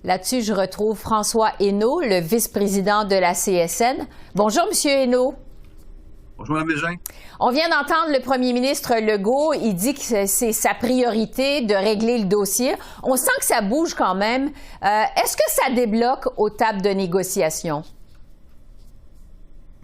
Là-dessus, je retrouve François Hainaut, le vice-président de la CSN. Bonjour, Monsieur Hainaut. Bonjour, Mme Bégin. On vient d'entendre le premier ministre Legault. Il dit que c'est sa priorité de régler le dossier. On sent que ça bouge quand même. Est-ce que ça débloque aux tables de négociation?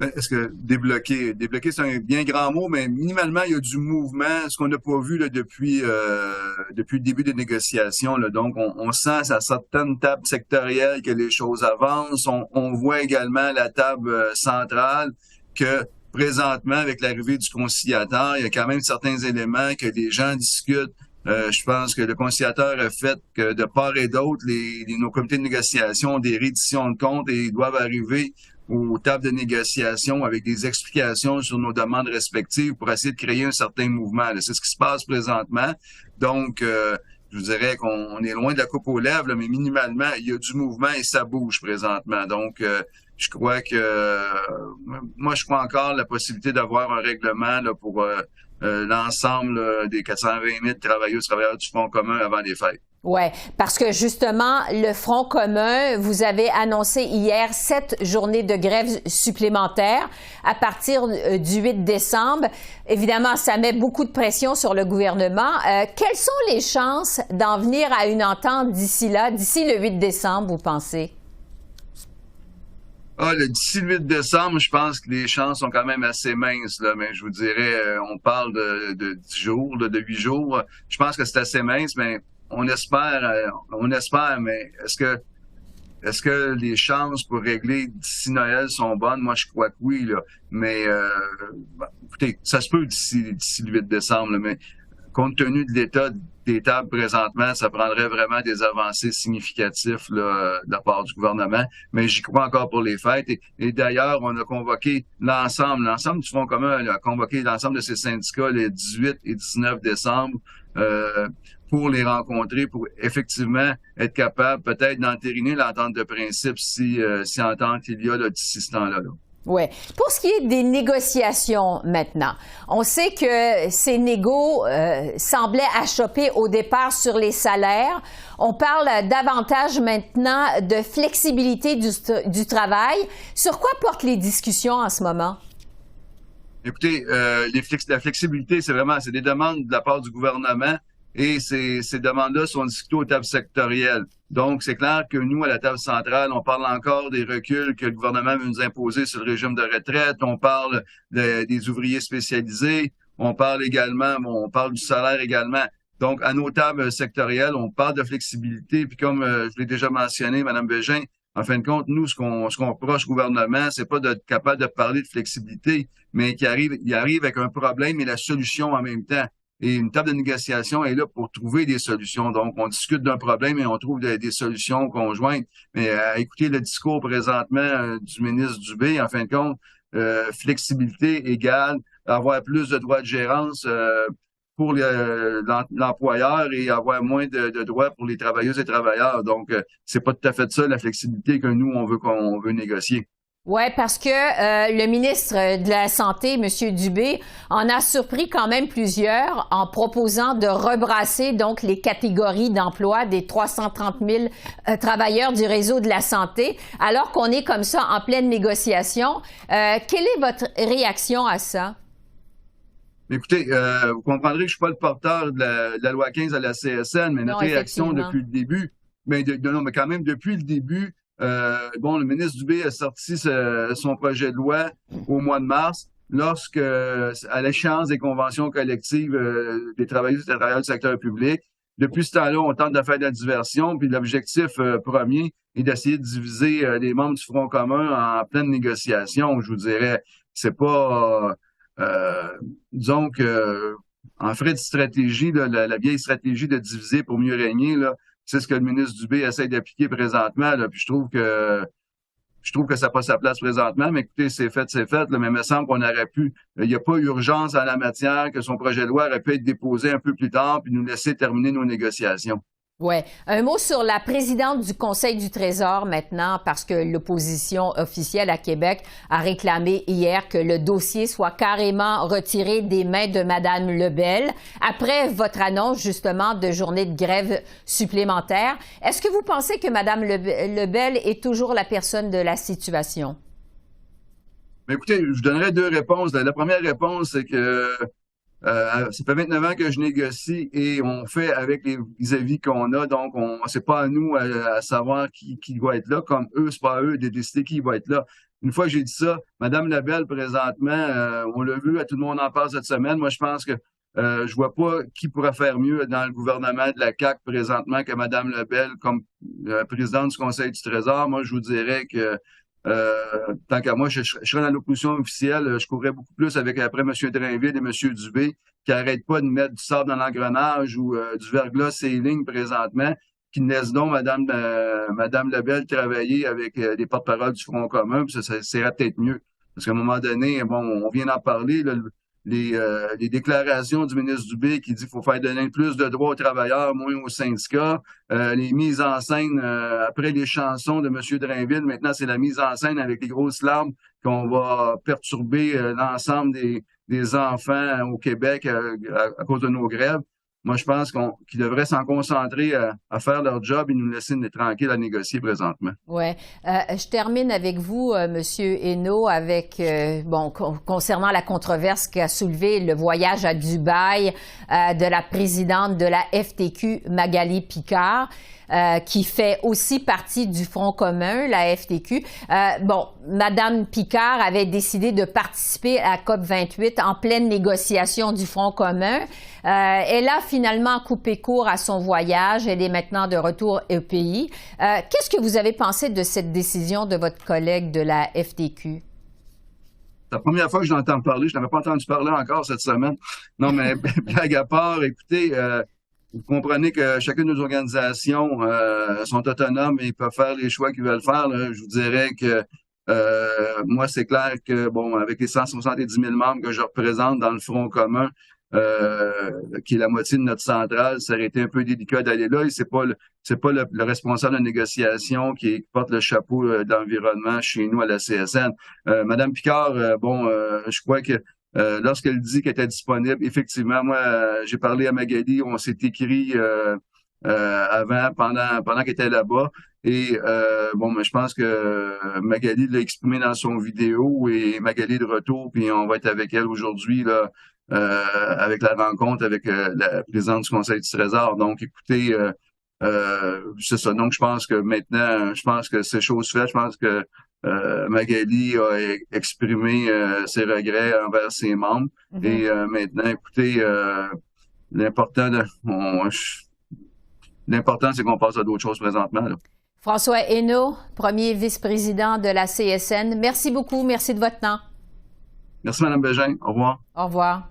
Est-ce que débloquer, c'est un bien grand mot, mais minimalement, il y a du mouvement, ce qu'on n'a pas vu là, depuis le début des négociations. Là. Donc, on sent à certaines tables sectorielles que les choses avancent. On voit également la table centrale que présentement, avec l'arrivée du conciliateur, il y a quand même certains éléments que les gens discutent. Je pense que le conciliateur a fait que de part et d'autre, nos comités de négociation ont des redditions de comptes et ils doivent arriver aux tables de négociation avec des explications sur nos demandes respectives pour essayer de créer un certain mouvement. C'est ce qui se passe présentement. Donc, je vous dirais qu'on est loin de la coupe aux lèvres, là, mais minimalement, il y a du mouvement et ça bouge présentement. Donc, je crois que moi, je crois encore à la possibilité d'avoir un règlement là, pour l'ensemble des 420 000 travailleurs du Front commun avant les fêtes. Oui, parce que justement, le Front commun, vous avez annoncé hier 7 journées de grève supplémentaires à partir du 8 décembre. Évidemment, ça met beaucoup de pression sur le gouvernement. Quelles sont les chances d'en venir à une entente d'ici là, d'ici le 8 décembre, vous pensez? D'ici le 8 décembre, je pense que les chances sont quand même assez minces, là, mais je vous dirais, on parle de 10 jours, de 8 jours. Je pense que c'est assez mince, mais on espère, mais est-ce que les chances pour régler d'ici Noël sont bonnes? Moi, je crois que oui, là. Mais écoutez, ça se peut d'ici le 8 décembre, là, mais compte tenu de l'état des tables présentement, ça prendrait vraiment des avancées significatives là, de la part du gouvernement. Mais j'y crois encore pour les fêtes. Et d'ailleurs, on a convoqué l'ensemble du Front commun a convoqué l'ensemble de ces syndicats les 18 et 19 décembre pour les rencontrer, pour effectivement être capable peut-être d'entériner l'entente de principe si entente il y a là, d'ici ce temps-là. Là. Oui. Pour ce qui est des négociations maintenant, on sait que ces négos semblaient achopper au départ sur les salaires. On parle davantage maintenant de flexibilité du travail. Sur quoi portent les discussions en ce moment? Écoutez, la flexibilité, c'est des demandes de la part du gouvernement. Et ces demandes-là sont discutées aux tables sectorielles. Donc, c'est clair que nous, à la table centrale, on parle encore des reculs que le gouvernement veut nous imposer sur le régime de retraite. On parle des ouvriers spécialisés. On parle également, on parle du salaire également. Donc, à nos tables sectorielles, on parle de flexibilité. Puis comme je l'ai déjà mentionné, Mme Bégin, en fin de compte, nous, ce qu'on reproche au gouvernement, c'est pas d'être capable de parler de flexibilité, mais il arrive avec un problème et la solution en même temps. Et une table de négociation est là pour trouver des solutions. Donc, on discute d'un problème et on trouve des solutions conjointes. Mais écoutez le discours présentement du ministre Dubé, en fin de compte, flexibilité égale avoir plus de droits de gérance pour l'employeur et avoir moins de droits pour les travailleuses et travailleurs. Donc, c'est pas tout à fait ça la flexibilité que nous, on veut négocier. Oui, parce que le ministre de la Santé, M. Dubé, en a surpris quand même plusieurs en proposant de rebrasser donc les catégories d'emploi des 330 000 travailleurs du réseau de la santé, alors qu'on est comme ça en pleine négociation. Quelle est votre réaction à ça? Écoutez, vous comprendrez que je suis pas le porteur de la loi 15 à la CSN, mais notre réaction depuis le début, mais quand même depuis le début, le ministre Dubé a sorti son projet de loi au mois de mars, lorsque, à l'échéance des conventions collectives des travailleuses et des travailleurs du secteur public. Depuis ce temps-là, on tente de faire de la diversion, puis l'objectif premier est d'essayer de diviser les membres du Front commun en pleine négociation. Je vous dirais, c'est pas, disons que en frais de stratégie, là, la vieille stratégie de diviser pour mieux régner, là, c'est ce que le ministre Dubé essaie d'appliquer présentement. Là, puis je trouve que ça n'a pas sa place présentement, mais écoutez, c'est fait, là, mais il me semble qu'on aurait pu, il n'y a pas urgence en la matière, que son projet de loi aurait pu être déposé un peu plus tard, puis nous laisser terminer nos négociations. Oui. Un mot sur la présidente du Conseil du Trésor maintenant, parce que l'opposition officielle à Québec a réclamé hier que le dossier soit carrément retiré des mains de Mme Lebel après votre annonce justement de journée de grève supplémentaire. Est-ce que vous pensez que Mme Lebel est toujours la personne de la situation? Mais écoutez, je vous donnerai deux réponses. La première réponse, c'est que ça fait 29 ans que je négocie et on fait avec les vis-à-vis qu'on a. Donc, c'est pas à nous à savoir qui va être là, comme eux, c'est pas à eux de décider qui va être là. Une fois que j'ai dit ça, Madame Lebel, présentement, on l'a vu, tout le monde en parle cette semaine. Moi, je pense que je vois pas qui pourrait faire mieux dans le gouvernement de la CAQ présentement que Madame Lebel comme présidente du Conseil du Trésor. Moi, je vous dirais que tant qu'à moi, je serais dans l'opposition officielle, je courrais beaucoup plus après M. Drainville et M. Dubé, qui n'arrêtent pas de mettre du sable dans l'engrenage ou du verglas sur les lignes présentement, qui ne laissent donc Madame Lebel travailler avec les porte-paroles du Front commun, puis ça serait peut-être mieux. Parce qu'à un moment donné, bon, on vient d'en parler, là, les déclarations du ministre Dubé qui dit qu'il faut faire donner plus de droits aux travailleurs, moins aux syndicats, les mises en scène après les chansons de M. Drainville, maintenant c'est la mise en scène avec les grosses larmes qu'on va perturber l'ensemble des enfants au Québec à cause de nos grèves. Moi, je pense qu'ils devraient s'en concentrer à faire leur job et nous laisser tranquilles à négocier présentement. Oui. Je termine avec vous, Monsieur Hainaut, avec concernant la controverse qu'a soulevé le voyage à Dubaï de la présidente de la FTQ, Magali Picard. Qui fait aussi partie du Front commun, la FTQ. Madame Picard avait décidé de participer à la COP28 en pleine négociation du Front commun. Elle a finalement coupé court à son voyage. Elle est maintenant de retour au pays. Qu'est-ce que vous avez pensé de cette décision de votre collègue de la FTQ? C'est la première fois que je l'entends parler. Je n'avais pas entendu parler encore cette semaine. Non, mais blague à part, écoutez, vous comprenez que chacune de nos organisations sont autonomes et peuvent faire les choix qu'ils veulent faire. Là. Je vous dirais que moi, c'est clair que, bon, avec les 170 000 membres que je représente dans le Front commun, qui est la moitié de notre centrale, ça aurait été un peu délicat d'aller là. Et c'est pas le responsable de négociation qui porte le chapeau d'environnement chez nous à la CSN. Madame Picard, je crois que lorsqu'elle dit qu'elle était disponible, effectivement, moi, j'ai parlé à Magali, on s'est écrit pendant qu'elle était là-bas. Et mais je pense que Magali l'a exprimé dans son vidéo et Magali est de retour, puis on va être avec elle aujourd'hui là, avec la rencontre avec la présidente du Conseil du Trésor. Donc, écoutez, c'est ça. Donc, je pense que c'est chose faite. Je pense que Magali a exprimé ses regrets envers ses membres. Mm-hmm. Et maintenant, écoutez, l'important, c'est qu'on passe à d'autres choses présentement. Là. François Hainaut, premier vice-président de la CSN. Merci beaucoup. Merci de votre temps. Merci, Mme Bégin. Au revoir. Au revoir.